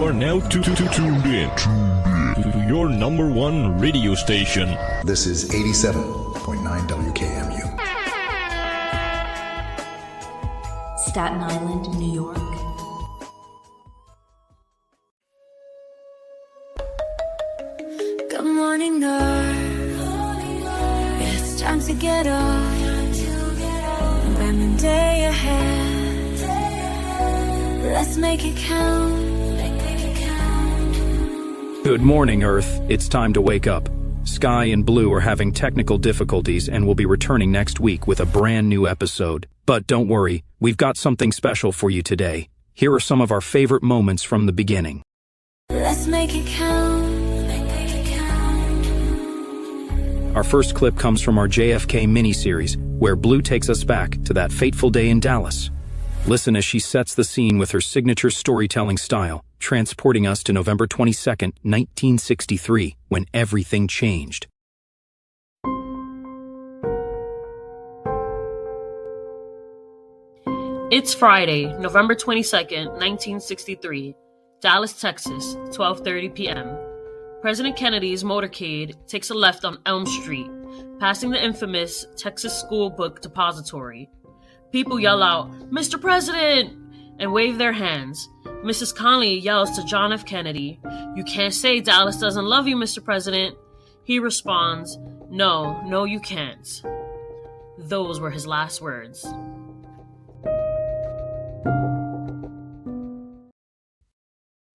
You are now tuned in to your number one radio station. This is 87.9 WKMU. Staten Island, New York. Good morning, Earth. It's time to get up. And the day ahead. Let's make it count. Good morning, Earth. It's time to wake up. Sky and Blue are having technical difficulties and will be returning next week with a brand new episode. But don't worry, we've got something special for you today. Here are some of our favorite moments from the beginning. Let's make it count. Our first clip comes from our JFK Miniseries, where Blue takes us back to that fateful day in Dallas. Listen as she sets the scene with her signature storytelling style, transporting us to November 22nd, 1963, when everything changed. It's Friday, November 22nd, 1963, Dallas, Texas, 12:30 p.m. President Kennedy's motorcade takes a left on Elm Street, passing the infamous Texas School Book Depository. People yell out, "Mr. President!" and wave their hands. Mrs. Conley yells to John F. Kennedy, "You can't say Dallas doesn't love you, Mr. President." He responds, No, you can't." Those were his last words.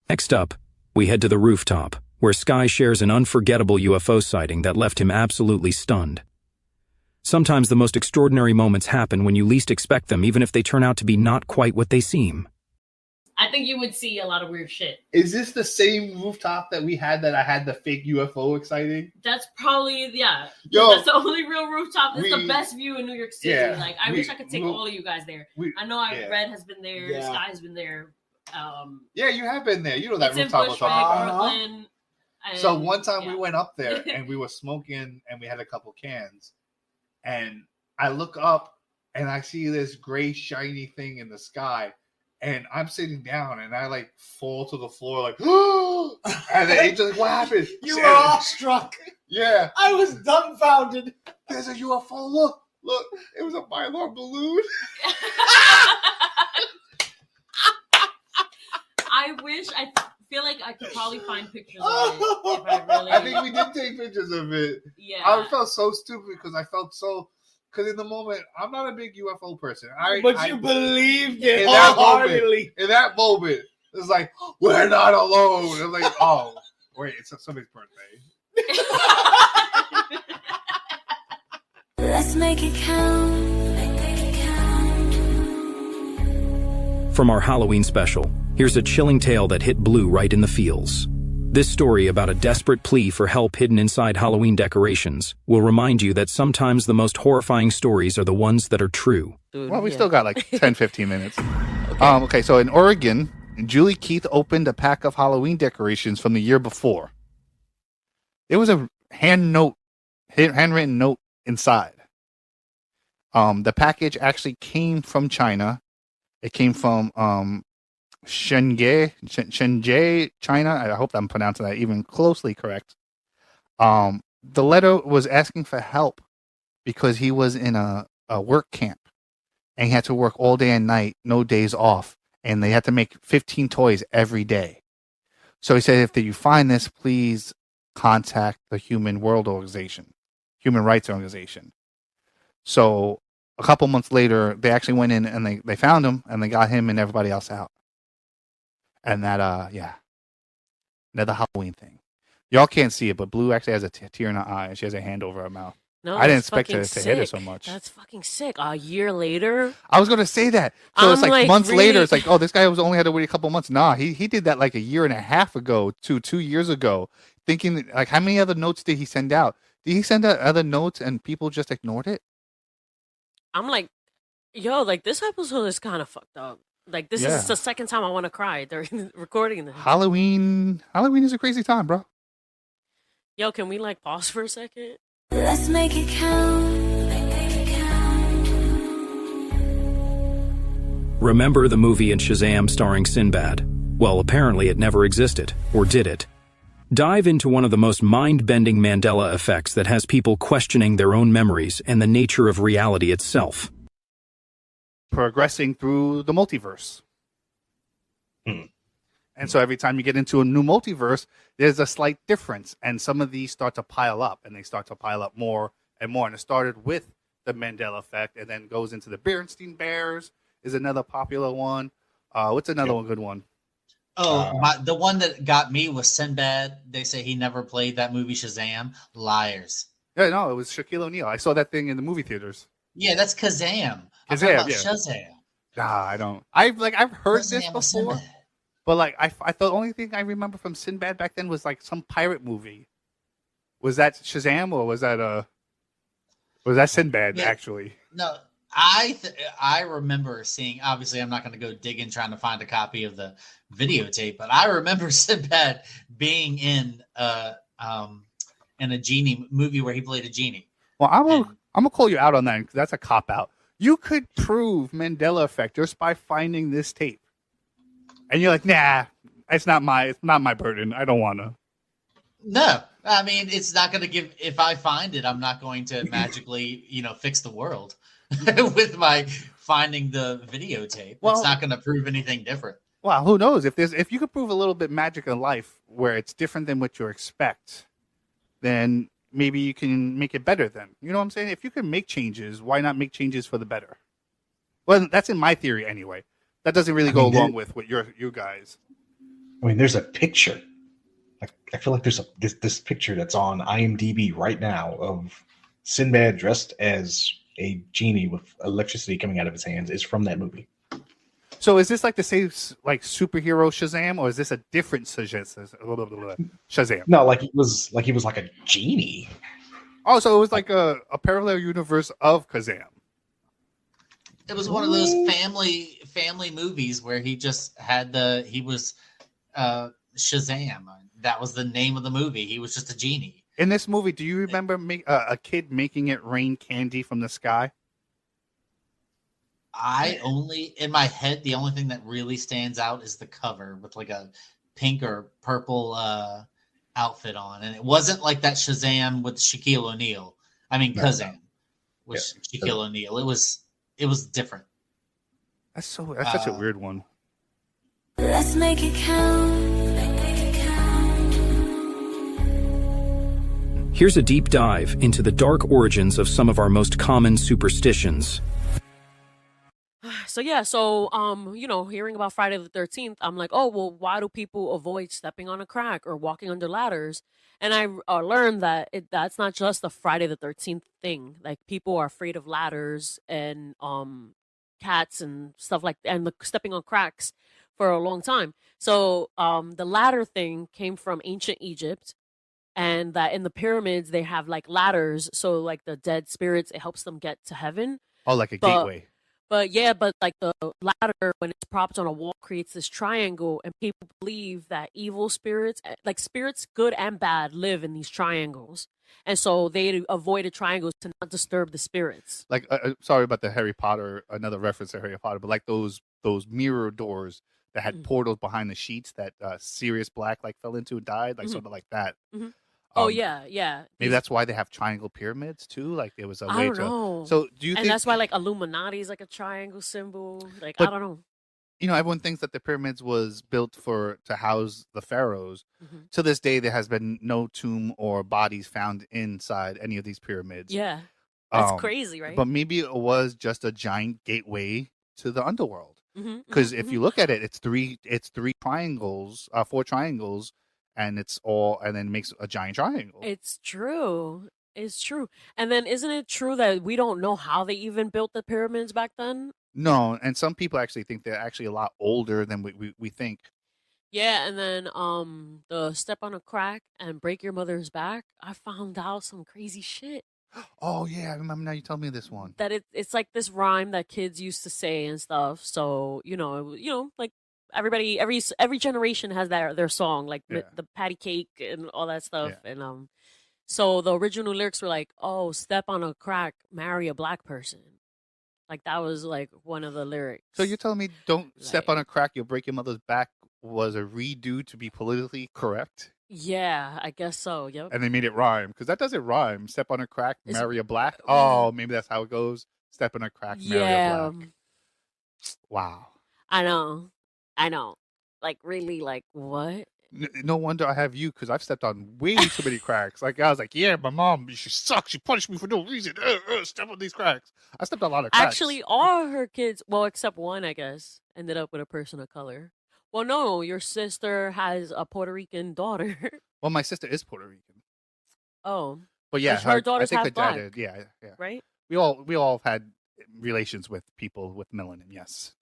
Next up, we head to the rooftop, where Sky shares an unforgettable UFO sighting that left him absolutely stunned. Sometimes the most extraordinary moments happen when you least expect them, even if they turn out to be not quite what they seem. I think you would see a lot of weird shit. Is this the same rooftop that we had that I had the fake UFO exciting? That's probably, yeah. Yo, that's the only real rooftop. It's the best view in New York City. Yeah, Like, I wish I could take all of you guys there. I know Red has been there. Yeah. Sky has been there. Yeah, you have been there. You know that it's rooftop in was talking about. Brooklyn. So one time we went up there and we were smoking and we had a couple cans. And I look up and I see this gray shiny thing in the sky. And I'm sitting down and I like fall to the floor like, and the angel's like, "What happened?" You were awestruck. Yeah. I was dumbfounded. There's a UFO. Look. It was a Mylar balloon. I feel like I could probably find pictures of it if I really... I think we did take pictures of it. Yeah. I felt so stupid because because in the moment, I'm not a big UFO person. But you believed it in that wholeheartedly. In that moment, it's like, we're not alone. I'm like, oh, wait, it's somebody's birthday. Let's make it count. From our Halloween special, here's a chilling tale that hit Blue right in the feels. This story about a desperate plea for help hidden inside Halloween decorations will remind you that sometimes the most horrifying stories are the ones that are true. Well, we still got like 10, 15 minutes. Okay, so in Oregon, Julie Keith opened a pack of Halloween decorations from the year before. There was a handwritten note inside. The package actually came from China. It came from Shenzhen, China. I hope I'm pronouncing that even closely correct. The letter was asking for help because he was in a work camp and he had to work all day and night, no days off, and they had to make 15 toys every day. So he said, if you find this, please contact the Human Rights Organization. So a couple months later, they actually went in and they found him and they got him and everybody else out. And that, another Halloween thing. Y'all can't see it, but Blue actually has a tear in her eye and she has a hand over her mouth. No, I didn't expect her to hit her so much. That's fucking sick. A year later? I was going to say that. So it's like months later, it's like, oh, this guy was only had to wait a couple months. Nah, he did that like a year and a half ago to 2 years ago, thinking like, how many other notes did he send out? Did he send out other notes and people just ignored it? I'm like, yo, like this episode is kind of fucked up. Like this is the second time I want to cry during recording this. Halloween is a crazy time, bro. Yo, can we like pause for a second? Let's make it count. Remember the movie in Shazam starring Sinbad? Well, apparently it never existed, or did it? Dive into one of the most mind-bending Mandela effects that has people questioning their own memories and the nature of reality itself. Progressing through the multiverse. Hmm. And so every time you get into a new multiverse, there's a slight difference. And some of these start to pile up, and they start to pile up more and more. And it started with the Mandela effect, and then goes into the Bernstein Bears is another popular one. What's another one good one? The one that got me was Sinbad. They say he never played that movie Shazam. Liars. Yeah, no, it was Shaquille O'Neal. I saw that thing in the movie theaters. Yeah, that's Kazam. I'm Kazam, talking about yeah. Shazam. Nah, I don't. I've heard Shazam this was before, Sinbad. but like I thought the only thing I remember from Sinbad back then was like some pirate movie. Was that Shazam or was that Sinbad Yeah. actually? No, I remember seeing. Obviously, I'm not going to go digging trying to find a copy of the videotape, but I remember Sinbad being in a genie movie where he played a genie. Well, I'm gonna call you out on that because that's a cop out. You could prove Mandela effect just by finding this tape, and you're like, nah, it's not my burden. I don't want to. No, I mean it's not going to give. If I find it, I'm not going to magically, fix the world with my finding the videotape. Well, it's not going to prove anything different. Well, who knows if you could prove a little bit magic in life where it's different than what you expect, then maybe you can make it better then. You know what I'm saying? If you can make changes, why not make changes for the better? Well, that's in my theory anyway. That doesn't really go along with what you guys. I mean, there's a picture. I feel like there's this picture that's on IMDb right now of Sinbad dressed as a genie with electricity coming out of his hands is from that movie. So is this like the same like superhero Shazam, or is this a different Shazam? No, like he was like a genie. Oh, so it was like a parallel universe of Kazam. It was one of those family movies where he just had he was Shazam. That was the name of the movie. He was just a genie. In this movie, do you remember a kid making it rain candy from the sky? In my head, the only thing that really stands out is the cover with like a pink or purple outfit on. And it wasn't like that Shazam with Shaquille O'Neal. I mean, Kazam with Shaquille O'Neal. It was different. That's such a weird one. Let's make it count. Here's a deep dive into the dark origins of some of our most common superstitions. So hearing about Friday the 13th, I'm like, oh, well, why do people avoid stepping on a crack or walking under ladders? And I learned that that's not just a Friday the 13th thing. Like, people are afraid of ladders and cats and stuff and stepping on cracks for a long time. So the ladder thing came from ancient Egypt, and that in the pyramids they have like ladders, so like the dead spirits, it helps them get to heaven. Oh, like a gateway. But like the ladder, when it's propped on a wall, creates this triangle, and people believe that evil spirits, like spirits good and bad, live in these triangles, and so they avoided triangles to not disturb the spirits. Like, sorry about the Harry Potter, another reference to Harry Potter, but like those mirror doors that had portals behind the sheets that Sirius Black like fell into and died, like sort of like that. Mm-hmm. Yeah. Maybe that's why they have triangle pyramids too. Like there was a way I don't know. So do you think? And that's why like Illuminati is like a triangle symbol. Like, but, I don't know. Everyone thinks that the pyramids was built to house the pharaohs. Mm-hmm. To this day, there has been no tomb or bodies found inside any of these pyramids. Yeah, that's crazy, right? But maybe it was just a giant gateway to the underworld. Because if you look at it, it's three triangles, four triangles. And and then makes a giant triangle. It's true. And then isn't it true that we don't know how they even built the pyramids back then? No, and some people actually think they're actually a lot older than we think. Yeah, and then the step on a crack and break your mother's back, I found out some crazy shit. Oh yeah, I remember now you told me this one. That it's like this rhyme that kids used to say and stuff. So, like everybody, every generation has their song, like the patty cake and all that stuff. Yeah. And so the original lyrics were like, "Oh, step on a crack, marry a black person." Like that was like one of the lyrics. So you're telling me don't step on a crack, you'll break your mother's back was a redo to be politically correct, Yeah, I guess so. Yep. and they made it rhyme because that doesn't rhyme. Step on a crack, Is- marry a black. Oh, maybe that's how it goes. Step on a crack, marry a Yeah, black. Wow. I know. Like, really, like, what? No wonder I have you because I've stepped on way too many cracks. Like I was like, yeah, my mom, she sucks. She punished me for no reason. Step on these cracks. I stepped on a lot of cracks. Actually, all her kids, well, except one, I guess, ended up with a person of color. Well, no, your sister has a Puerto Rican daughter. Well, my sister is Puerto Rican, Oh, but yeah, her daughter's I think half her black. dad did. Yeah. right? We all had relations with people with melanin. Yes.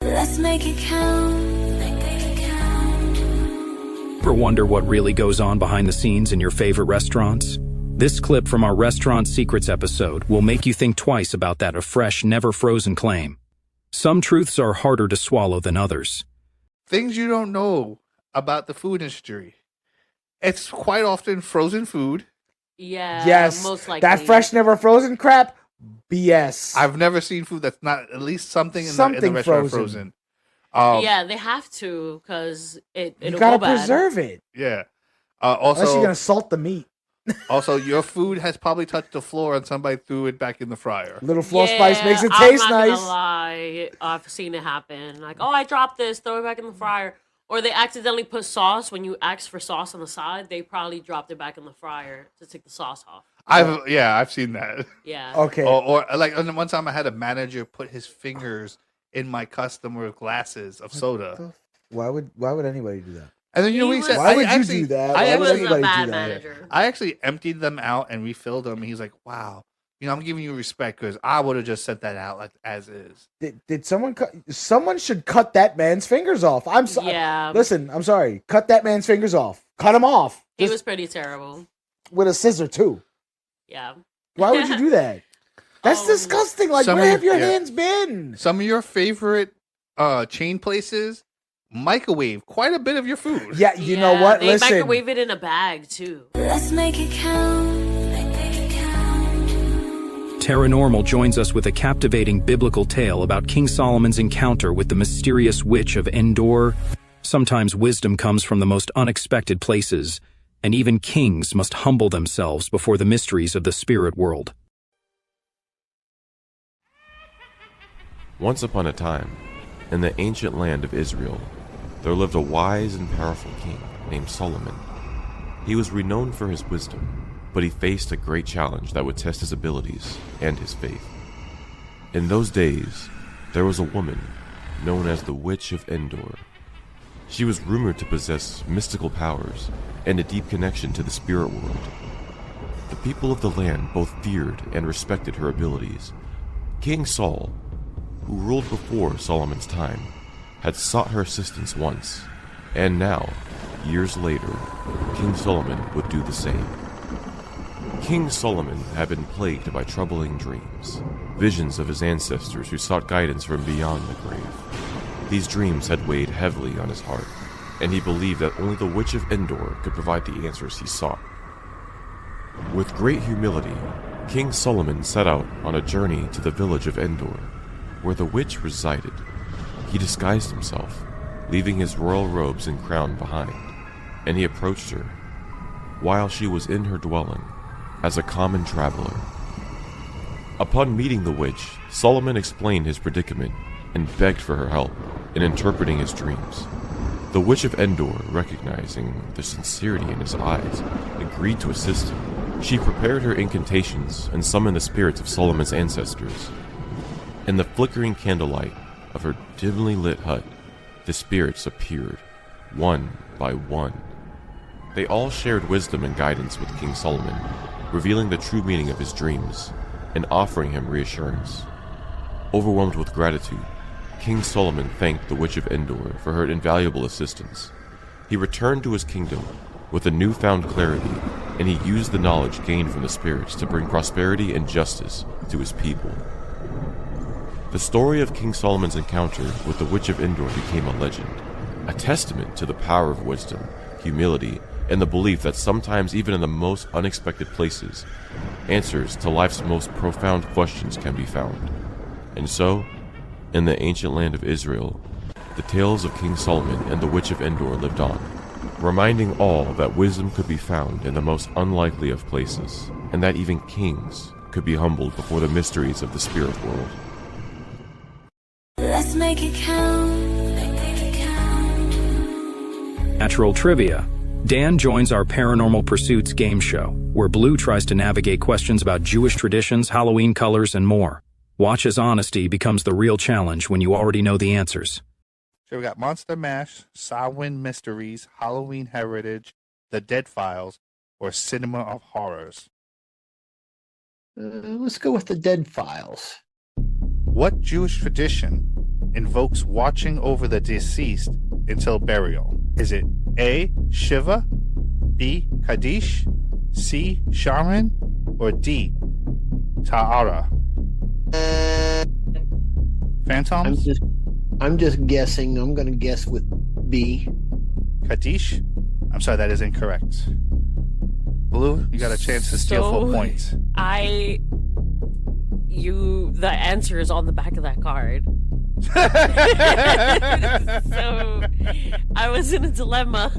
Let's make it count. Make it count. Ever wonder what really goes on behind the scenes in your favorite restaurants? This clip from our Restaurant Secrets episode will make you think twice about that a fresh, never frozen claim. Some truths are harder to swallow than others. Things you don't know about the food industry. It's quite often frozen food. Yeah, Yes, most likely. that fresh, never frozen crap. BS. I've never seen food that's not at least something in the Something restaurant frozen. frozen. Yeah, they have to because you it'll gotta go bad. preserve it. Yeah. Unless you're Also, gonna salt the meat. also, your food has probably touched the floor and somebody threw it back in the fryer. Little floor spice makes it I'm taste not nice. gonna lie, I've seen it happen. Like, oh, I dropped this, throw it back in the fryer. Or they accidentally put sauce when you ask for sauce on the side. They probably dropped it back in the fryer to take the sauce off. I've seen that. Yeah. Okay. Or like one time I had a manager put his fingers in my customer glasses of soda. Why would anybody do that? And then you know what he He said? was- Why I would you actually- do that? I Why would was actually- a anybody bad do that? manager. I actually emptied them out and refilled them. And he's like, "Wow, I'm giving you respect because I would have just sent that out like as is." Did someone cut? Someone should cut that man's fingers off. I'm sorry. Yeah. Listen, I'm sorry. Cut that man's fingers off. Cut them off. He Just was pretty terrible. with a scissor too. Yeah. Why would you do that? That's disgusting. Like, Some where of have your your- yeah. hands been? Some of your favorite chain places microwave quite a bit of your food. Yeah, you know what? They Listen, microwave it in a bag too. Let's make it count. Make it count. Paranormal joins us with a captivating biblical tale about King Solomon's encounter with the mysterious witch of Endor. Sometimes wisdom comes from the most unexpected places, and even kings must humble themselves before the mysteries of the spirit world. Once upon a time, in the ancient land of Israel, there lived a wise and powerful king named Solomon. He was renowned for his wisdom, but he faced a great challenge that would test his abilities and his faith. In those days, there was a woman known as the Witch of Endor. She was rumored to possess mystical powers and a deep connection to the spirit world. The people of the land both feared and respected her abilities. King Saul, who ruled before Solomon's time, had sought her assistance once, and now, years later, King Solomon would do the same. King Solomon had been plagued by troubling dreams, visions of his ancestors who sought guidance from beyond the grave. These dreams had weighed heavily on his heart, and he believed that only the Witch of Endor could provide the answers he sought. With great humility, King Solomon set out on a journey to the village of Endor, where the witch resided. He disguised himself, leaving his royal robes and crown behind, and he approached her, while she was in her dwelling, as a common traveler. Upon meeting the witch, Solomon explained his predicament and begged for her help in interpreting his dreams. The Witch of Endor, recognizing the sincerity in his eyes, agreed to assist him. She prepared her incantations and summoned the spirits of Solomon's ancestors. In the flickering candlelight of her dimly lit hut, the spirits appeared, one by one. They all shared wisdom and guidance with King Solomon, revealing the true meaning of his dreams and offering him reassurance. Overwhelmed with gratitude, King Solomon thanked the Witch of Endor for her invaluable assistance. He returned to his kingdom with a newfound clarity, and he used the knowledge gained from the spirits to bring prosperity and justice to his people. The story of King Solomon's encounter with the Witch of Endor became a legend, a testament to the power of wisdom, humility, and the belief that sometimes even in the most unexpected places, answers to life's most profound questions can be found. And so, in the ancient land of Israel, the tales of King Solomon and the Witch of Endor lived on, reminding all that wisdom could be found in the most unlikely of places, and that even kings could be humbled before the mysteries of the spirit world. Let's make it count. Make it count. Natural trivia. Dan joins our Paranormal Pursuits game show, where Blue tries to navigate questions about Jewish traditions, Halloween colors, and more. Watch as honesty becomes the real challenge when you already know the answers. So we got Monster Mash, Samhain Mysteries, Halloween Heritage, The Dead Files, or Cinema of Horrors. Let's go with The Dead Files. What Jewish tradition invokes watching over the deceased until burial? Is it A. Shiva, B. Kaddish, C. Shaman, or D. Ta'ara? Phantoms? I'm just guessing. I'm going to guess with B. Kaddish? I'm sorry, that is incorrect. Blue, you got a chance to steal 4 points. The answer is on the back of that card. So I was in a dilemma,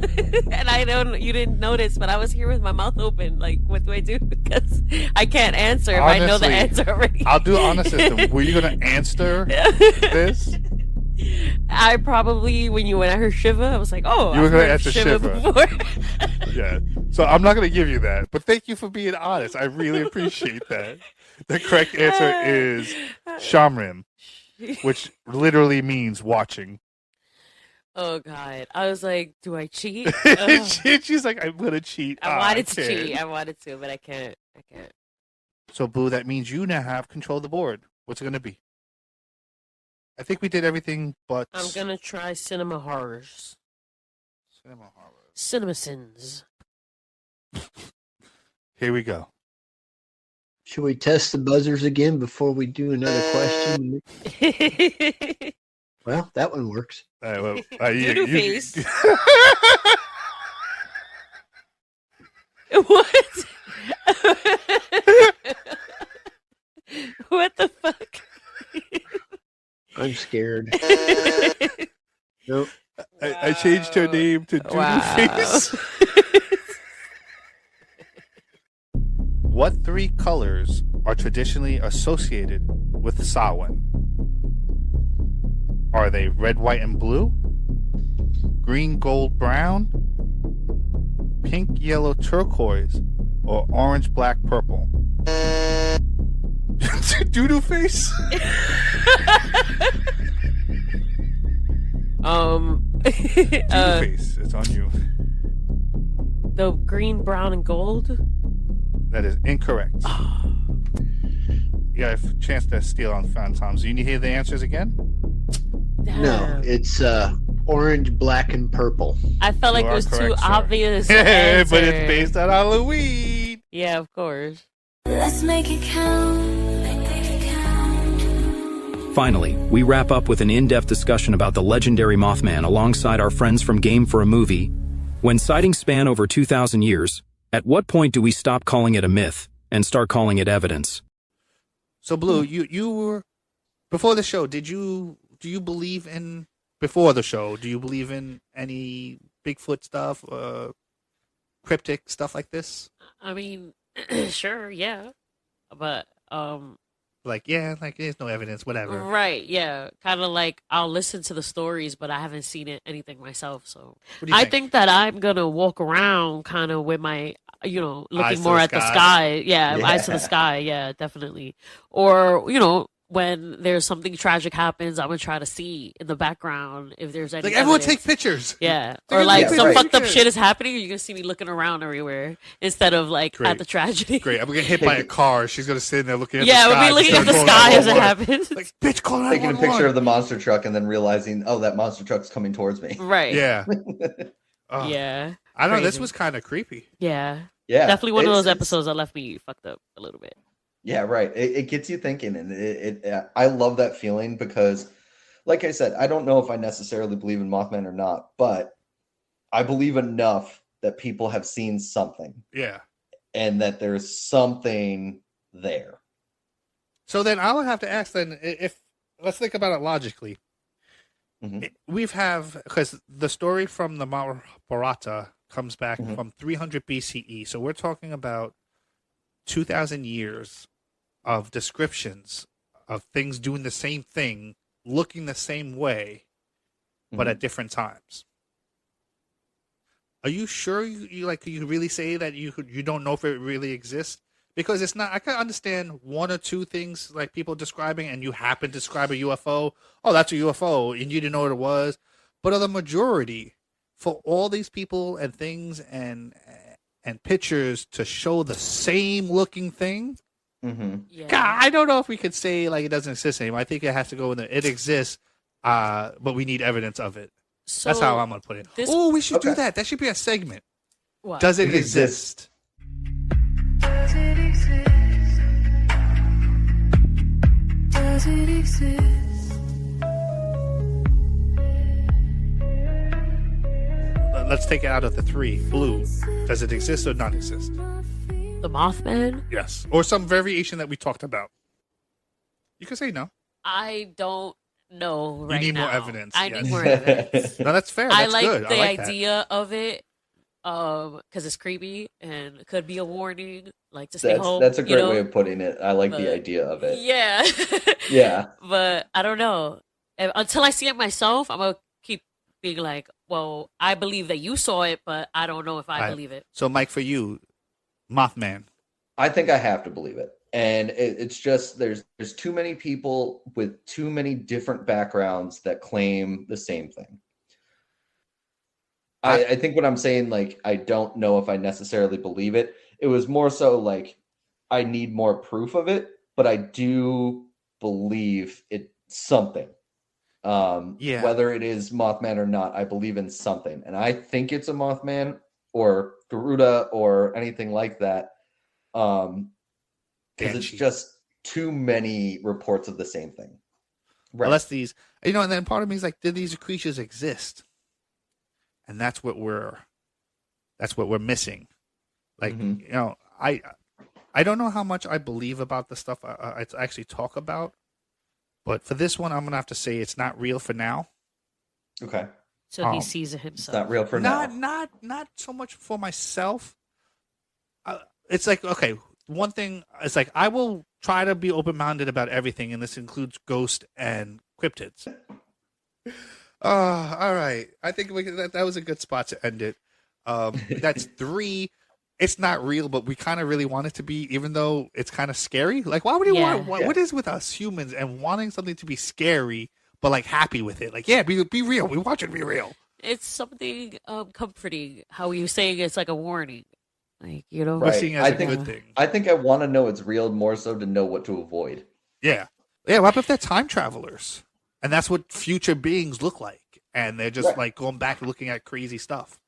and you didn't notice, but I was here with my mouth open, like, what do I do? Because I can't answer if I know the answer already. I'll do honor system. Were you going to answer this? I probably, when I heard Shiva, I was like, oh, you were going to answer Shiva before. Yeah. So I'm not going to give you that, but thank you for being honest. I really appreciate that. The correct answer is Shaman, which literally means watching. Oh God! I was like, "Do I cheat?" She's like, "I'm gonna cheat." I wanted to cheat. I wanted to, but I can't. So, Boo, that means you now have control of the board. What's it gonna be? I think we did everything, but I'm gonna try Cinema Horrors. Cinema Sins. Here we go. Should we test the buzzers again before we do another question? Well, that one works. Doodoo face. What? What the fuck? I'm scared. Nope. I changed her name to Doodoo Face. What 3 colors are traditionally associated with Samhain? Are they red, white, and blue? Green, gold, brown? Pink, yellow, turquoise? Or orange, black, purple? Doodoo face? Doodoo face, it's on you. The green, brown, and gold? That is incorrect. You got a chance to steal on Phantoms. Do you need to hear the answers again? Damn. No, it's orange, black, and purple. I felt like it was correct, too sir. obvious. But it's based on Halloween. Yeah, of course. Let's make it count. Make it count. Finally, we wrap up with an in-depth discussion about the legendary Mothman alongside our friends from Game for a Movie. When sightings span over 2,000 years, at what point do we stop calling it a myth and start calling it evidence? So, Blue, you were before the show. Do you believe in before the show? Do you believe in any Bigfoot stuff, cryptic stuff like this? I mean, sure, yeah, but there's no evidence, whatever. right, yeah, kind of like I'll listen to the stories, but I haven't seen anything myself. So What do you I think that I'm gonna walk around kind of with my, looking Eyes to more the at the sky. sky. Yeah, eyes to the sky. Yeah, definitely. Or when there's something tragic happens, I'm gonna try to see in the background if there's any. Like everyone evidence. take pictures. Yeah, Take or like pictures. some Right. fucked up shit is happening, you're gonna see me looking around everywhere instead of like Great. at the tragedy. Great. I'm gonna get hit by a car. She's gonna sit there looking at Yeah, the sky. we'll be looking at the Start sky calling as it 911. happens. Like, bitch, call Taking a 911. picture of the monster truck and then realizing, oh, that monster truck's coming towards me. Right. Yeah. Oh. Yeah. I don't know. This Crazy. was kind of creepy. Yeah. Yeah, Definitely one of those it's- episodes that left me fucked up a little bit. Yeah, right. It gets you thinking, and I love that feeling because, like I said, I don't know if I necessarily believe in Mothman or not, but I believe enough that people have seen something. Yeah. And that there's something there. So then I'll have to ask then if let's think about it logically. because the story from the Mahabharata comes back from 300 BCE. So we're talking about 2,000 years of descriptions of things doing the same thing, looking the same way, but at different times. Are you sure you really say that you don't know if it really exists? Because it's not. I can understand one or two things like people describing, and you happen to describe a UFO. Oh, that's a UFO, and you didn't know what it was. But the majority, for all these people and things and pictures to show the same looking thing, Yeah. God, I don't know if we could say like it doesn't exist anymore. I think it has to go in the it exists, but we need evidence of it. So That's how I'm gonna put it. Oh, we should do that. That should be a segment. What? Does it exist? Does it exist? Does it exist? Let's take it out of the three. Blue. Does it exist or not exist? The Mothman? Yes. Or some variation that we talked about. You can say no. I don't know right now. You need more evidence. I yes. need more evidence. No, that's fair. I That's like good. the I like idea of it because it's creepy and it could be a warning, like to stay home. That's a great way of putting it. I like the But- idea of it. Yeah. Yeah. But I don't know. Until I see it myself, I'm going to keep being like, well, I believe that you saw it, but I don't know if I believe it. So, Mike, for you, Mothman. I think I have to believe it. And it's just there's too many people with too many different backgrounds that claim the same thing. I think what I'm saying, like, I don't know if I necessarily believe it. It was more so like I need more proof of it, but I do believe it's something. Yeah. Whether it is Mothman or not, I believe in something. And I think it's a Mothman or Garuda or anything like that. Because it's just too many reports of the same thing. Right. Unless these, and then part of me is like, did these creatures exist? And that's what we're missing. Like, I don't know how much I believe about the stuff I actually talk about, but for this one, I'm gonna have to say it's not real for now. Okay. So he sees it himself. It's not real for now. Not so much for myself. It's like, okay, one thing is like I will try to be open-minded about everything, and this includes ghosts and cryptids. All right. I think that was a good spot to end it. That's 3. It's not real, but we kind of really want it to be, even though it's kind of scary. Like, why would you want? What is with us humans and wanting something to be scary, but like happy with it? Like, yeah, be real. We want it to be real. It's something comforting. How you saying it's like a warning, like Right. Seeing as a good thing. I think I want to know it's real more so to know what to avoid. Yeah. What if they're time travelers? And that's what future beings look like. And they're just like going back and looking at crazy stuff.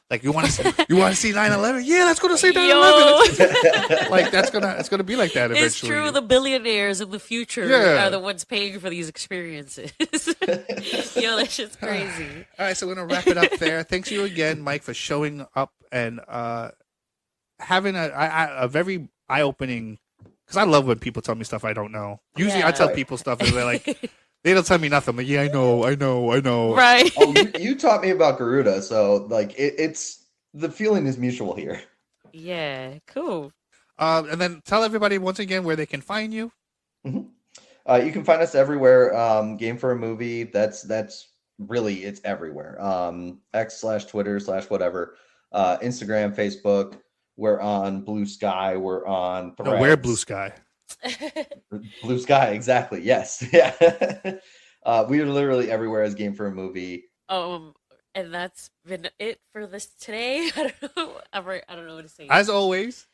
Like you want to see 9/11? Yeah, let's go to see 9/11. Like it's gonna be like that eventually. It's true. The billionaires in the future are the ones paying for these experiences. That shit's crazy. All right, so we're gonna wrap it up there. Thanks you again, Mike, for showing up and having a very eye-opening. Because I love when people tell me stuff I don't know. Usually, I tell people stuff and they're like. They don't tell me nothing, but yeah, I know. Right. You taught me about Garuda, so like it's the feeling is mutual here. Yeah, cool. And then tell everybody once again where they can find you. You can find us everywhere. Game for a Movie. That's really it's everywhere. X/Twitter/ whatever. Instagram, Facebook. We're on Blue Sky. We're on Threads. No, we're Blue Sky. Blue Sky, exactly. Yes, yeah. We are literally everywhere as Game for a Movie. And that's been it for this today. I don't know what to say. As always.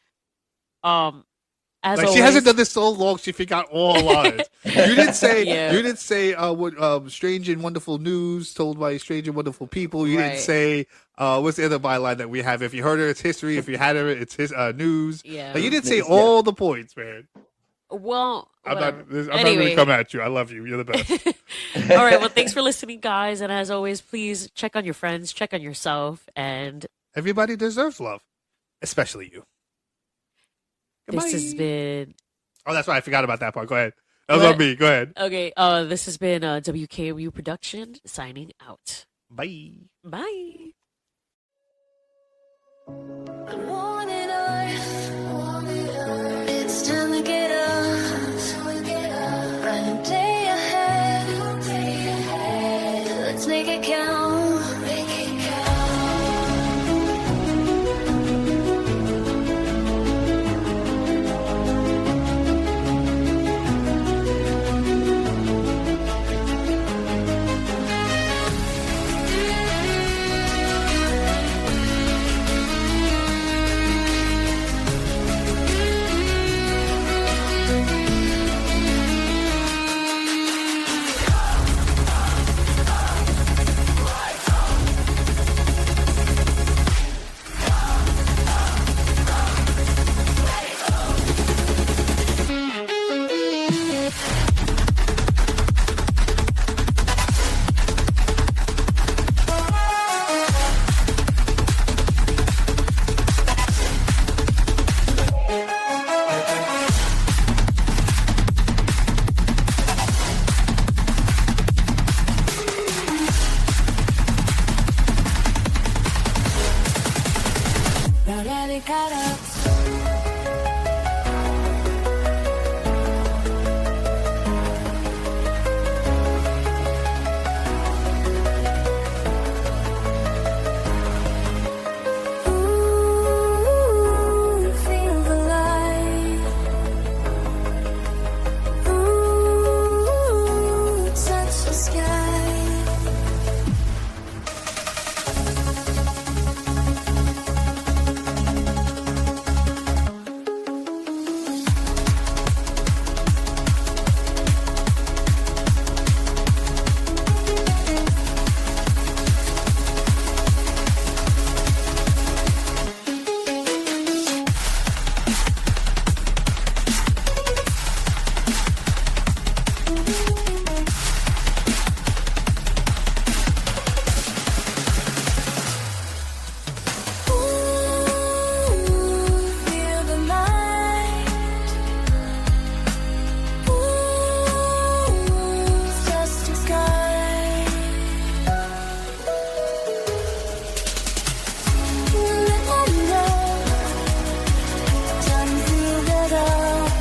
As like always. she hasn't done this so long, she forgot all lines. You didn't say what strange and wonderful news told by strange and wonderful people. You didn't say what's the other byline that we have? If you heard her, it's history. If you had her, it's his news. Yeah. Like, you didn't say all the points, man. Well, I'm not anyway. going to come at you. I love you. You're the best. All right. Well, thanks for listening, guys. And as always, please check on your friends, check on yourself, and everybody deserves love, especially you. This has been. Oh, that's right. I forgot about that part. Go ahead. That was What? on me. Go ahead. Okay, this has been a WKMU production signing out. Bye. Bye. Wanted Earth. It's time to get up. Bright day ahead. Let's make it count. Already got up. Ooh, feel the light. Ooh, touch the sky. Feel the light. Ooh, touch the sky. Let me know. Time to get up.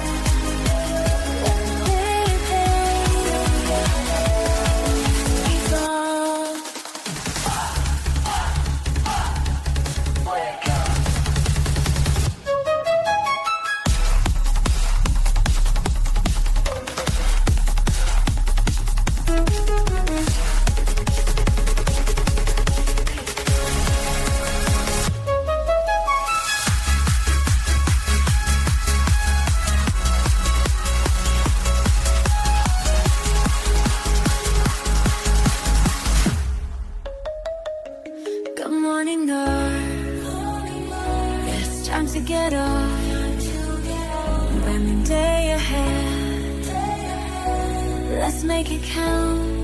Good morning, Earth. It's time to get up. Brand new day ahead. Let's make it count.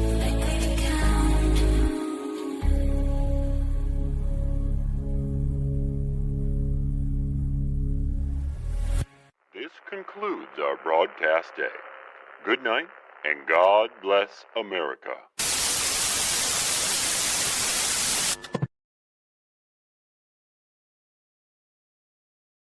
This concludes our broadcast day. Good night, and God bless America.